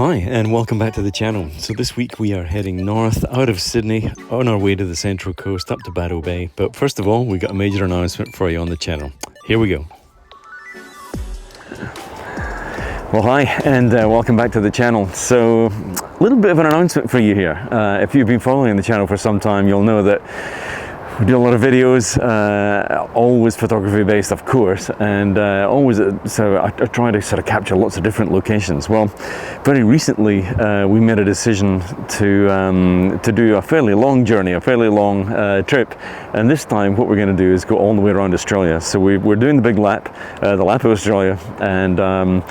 Hi and welcome back to the channel. So this week we are heading north out of Sydney on our way to the Central Coast up to Battle Bay. But first of all, we got a major announcement for you on the channel. Here we go. Well, hi and welcome back to the channel. So a little bit of an announcement for you here. If you've been following the channel for some time, you'll know that we do a lot of videos, always photography based, of course, and so I try to sort of capture lots of different locations. Well, very recently we made a decision to do a fairly long journey, a fairly long trip, and this time what we're going to do is go all the way around Australia. So we're doing the big lap, the lap of Australia, and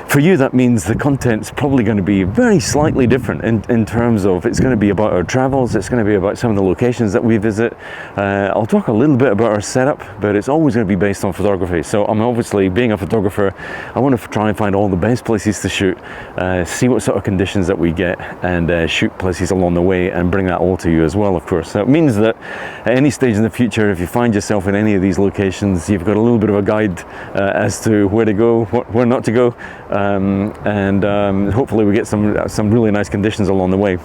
for you, that means the content's probably going to be very slightly different in terms of it's going to be about our travels, it's going to be about some of the locations that we visit. I'll talk a little bit about our setup, but it's always going to be based on photography. So I'm obviously, being a photographer, I want to try and find all the best places to shoot, see what sort of conditions that we get, and shoot places along the way and bring that all to you as well, of course. So it means that at any stage in the future, if you find yourself in any of these locations, you've got a little bit of a guide as to where to go, where not to go. And hopefully we get some really nice conditions along the way.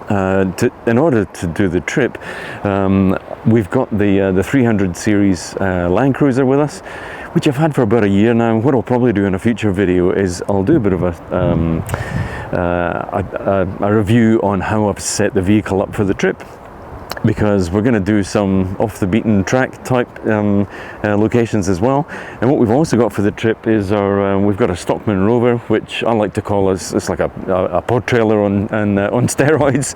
In order to do the trip, we've got the 300 series Land Cruiser with us, which I've had for about a year now. What I'll probably do in a future video is I'll do a bit of a review on how I've set the vehicle up for the trip, because we're going to do some off the beaten track type locations as well. And what we've also got for the trip is we've got a Stockman Rover, which I like to call it's like a pod trailer on steroids,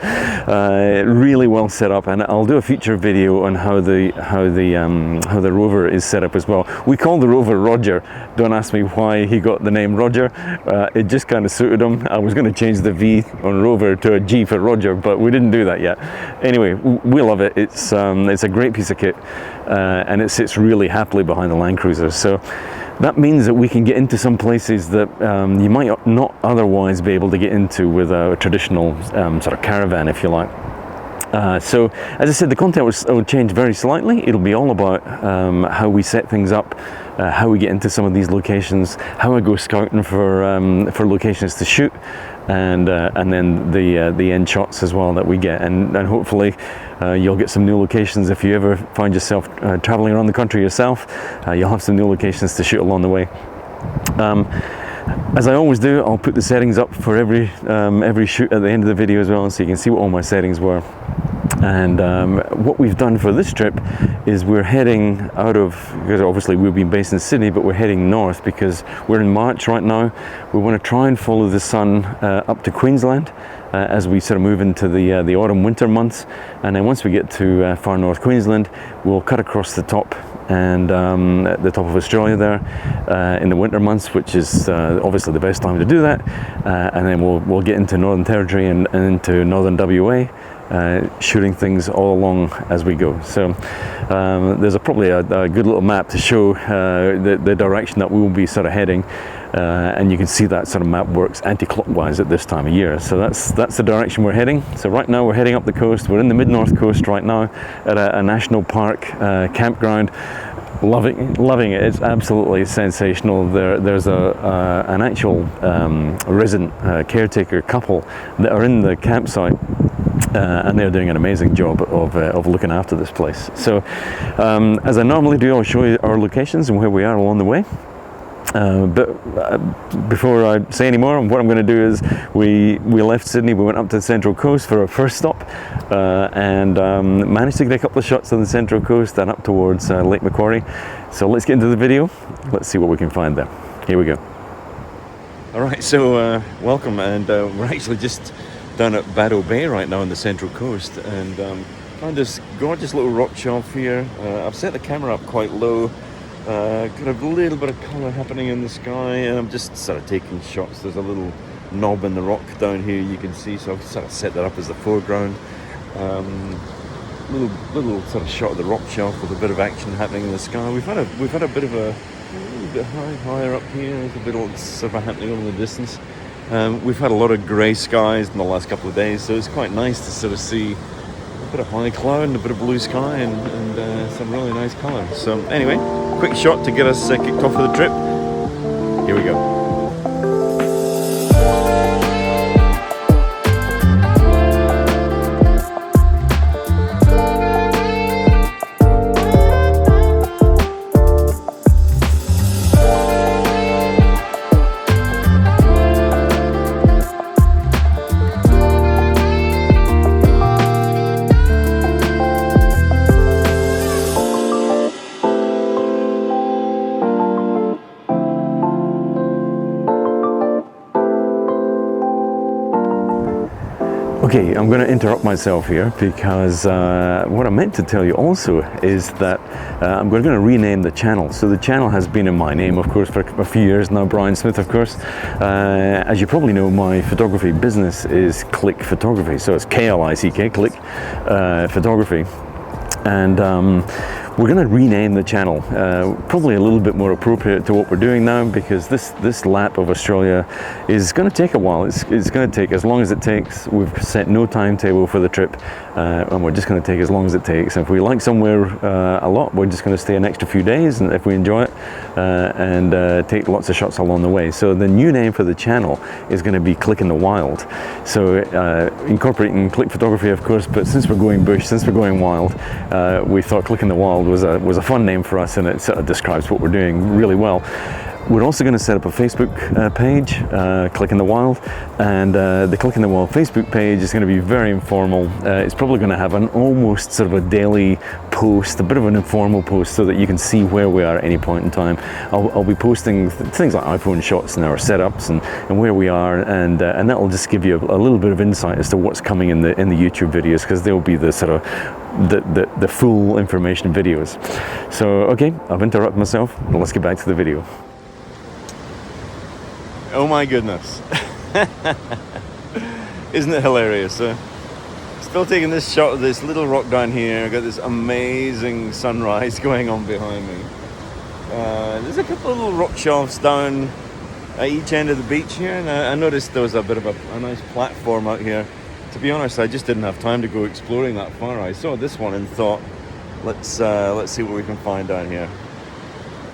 really well set up. And I'll do a future video on how the Rover is set up as well. We call the Rover Roger. Don't ask me why he got the name Roger. It just kind of suited him. I was going to change the V on Rover to a G for Roger, but we didn't do that yet. Anyway, we love it. It's a great piece of kit, and it sits really happily behind the Land Cruiser. So that means that we can get into some places that you might not otherwise be able to get into with a traditional sort of caravan, if you like. So, as I said, the content will change very slightly. It'll be all about how we set things up, how we get into some of these locations, how I go scouting for locations to shoot, and then the end shots as well that we get, and hopefully you'll get some new locations. If you ever find yourself traveling around the country yourself, you'll have some new locations to shoot along the way. As I always do, I'll put the settings up for every shoot at the end of the video as well, so you can see what all my settings were. And what we've done for this trip is we're heading out of, because obviously we've been based in Sydney, but we're heading north because we're in March right now. We want to try and follow the sun up to Queensland as we sort of move into the autumn winter months. And then once we get to far north Queensland, we'll cut across the top and at the top of Australia there in the winter months, which is obviously the best time to do that. And then we'll get into Northern Territory and into Northern WA, shooting things all along as we go. So there's probably a good little map to show the direction that we will be sort of heading, and you can see that sort of map works anti-clockwise at this time of year. So that's the direction we're heading. So right now we're heading up the coast. We're in the mid-north coast right now at a national park campground. Loving it. It's absolutely sensational. There's an actual resident caretaker couple that are in the campsite, and they're doing an amazing job of looking after this place. So as I normally do, I'll show you our locations and where we are along the way. But before I say any more, what I'm going to do is we left Sydney, we went up to the Central Coast for our first stop, and managed to get a couple of shots on the Central Coast and up towards Lake Macquarie. So let's get into the video. Let's see what we can find there. Here we go. Alright, so welcome, and we're actually just down at Battle Bay right now on the Central Coast, and found this gorgeous little rock shelf here. I've set the camera up quite low. Got a little bit of colour happening in the sky, and I'm just sort of taking shots. There's a little knob in the rock down here you can see, so I've sort of set that up as the foreground. Little sort of shot of the rock shelf with a bit of action happening in the sky. We've had a bit of a little bit higher up here. There's a bit of sort of happening over in the distance. We've had a lot of grey skies in the last couple of days, so it's quite nice to sort of see a bit of high cloud and a bit of blue sky and some really nice colour. So anyway, quick shot to get us kicked off for the trip. Here we go. Okay, I'm going to interrupt myself here because what I meant to tell you also is that I'm going to rename the channel. So the channel has been in my name, of course, for a few years now, Brian Smith, of course. As you probably know, my photography business is Click Photography. So it's K-L-I-C-K, Click Photography. And we're going to rename the channel, probably a little bit more appropriate to what we're doing now, because this lap of Australia is going to take a while. It's going to take as long as it takes. We've set no timetable for the trip, and we're just going to take as long as it takes. If we like somewhere a lot, we're just going to stay an extra few days, and if we enjoy it, and take lots of shots along the way. So the new name for the channel is going to be Click in the Wild. So incorporating Click Photography, of course, but since we're going bush, since we're going wild, we thought Click in the Wild was a fun name for us, and it sort of describes what we're doing really well. We're also going to set up a Facebook page, Click in the Wild, and the Click in the Wild Facebook page is going to be very informal. It's probably going to have an almost sort of a daily post, a bit of an informal post, so that you can see where we are at any point in time. I'll be posting things like iPhone shots and our setups and where we are, and that will just give you a little bit of insight as to what's coming in the YouTube videos, because they'll be the sort of the full information videos. So okay, I've interrupted myself. Let's get back to the video. Oh my goodness. Isn't it hilarious? Still taking this shot of this little rock down here. I've got this amazing sunrise going on behind me. There's a couple of little rock shelves down at each end of the beach here, and I noticed there was a bit of a nice platform out here. To be honest, I just didn't have time to go exploring that far. I saw this one and thought, let's see what we can find down here.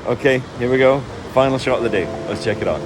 Okay, here we go. Final shot of the day. Let's check it out.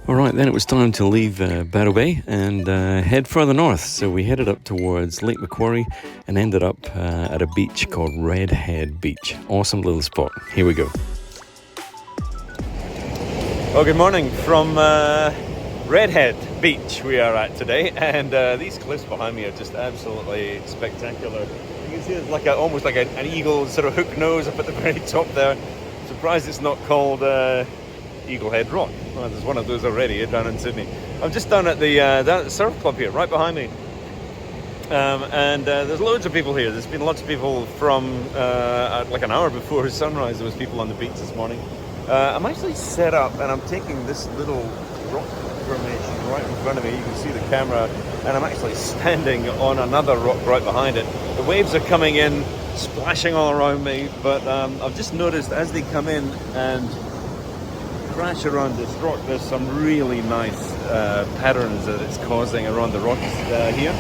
Alright, then it was time to leave Barrow Bay and head further north. So we headed up towards Lake Macquarie and ended up at a beach called Redhead Beach. Awesome little spot. Here we go. Well, good morning from Redhead Beach we are at today, and these cliffs behind me are just absolutely spectacular. You can see it's like almost like an eagle sort of hook nose up at the very top there. Surprised it's not called Eagle Head Rock. Well, there's one of those already down in Sydney. I'm just down at the surf club here, right behind me. And there's loads of people here. There's been lots of people from like an hour before sunrise. There was people on the beach this morning. I'm actually set up and I'm taking this little rock formation right in front of me. You can see the camera, and I'm actually standing on another rock right behind it. The waves are coming in, splashing all around me, but I've just noticed as they come in and crash around this rock, there's some really nice patterns that it's causing around the rocks here.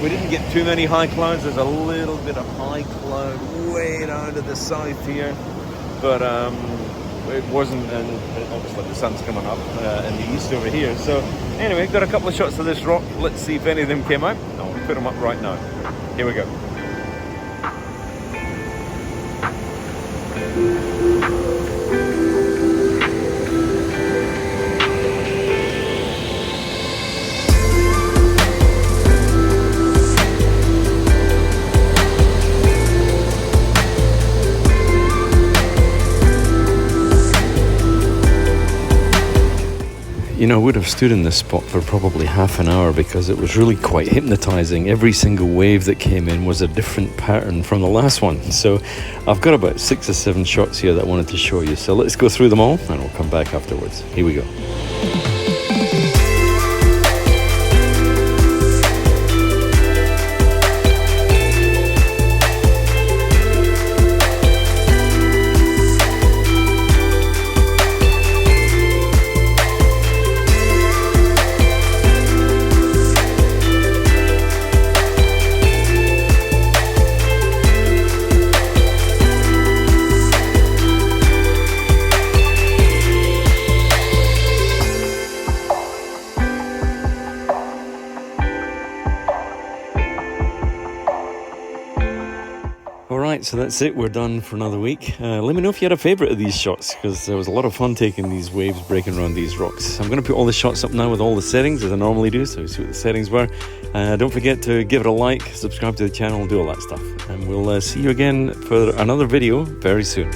We didn't get too many high clouds. There's a little bit of high cloud way down to the south here, but it wasn't, and obviously the sun's coming up in the east over here. So anyway, got a couple of shots of this rock. Let's see if any of them came out. I'll put them up right now. Here we go. You know, I would have stood in this spot for probably half an hour because it was really quite hypnotizing. Every single wave that came in was a different pattern from the last one. So I've got about 6 or 7 shots here that I wanted to show you. So let's go through them all and we'll come back afterwards. Here we go. so that's it. We're done for another week. Let me know if you had a favourite of these shots, because there was a lot of fun taking these waves breaking around these rocks. I'm going to put all the shots up now with all the settings as I normally do, so you see what the settings were. Don't forget to give it a like, subscribe to the channel, do all that stuff. And we'll see you again for another video very soon.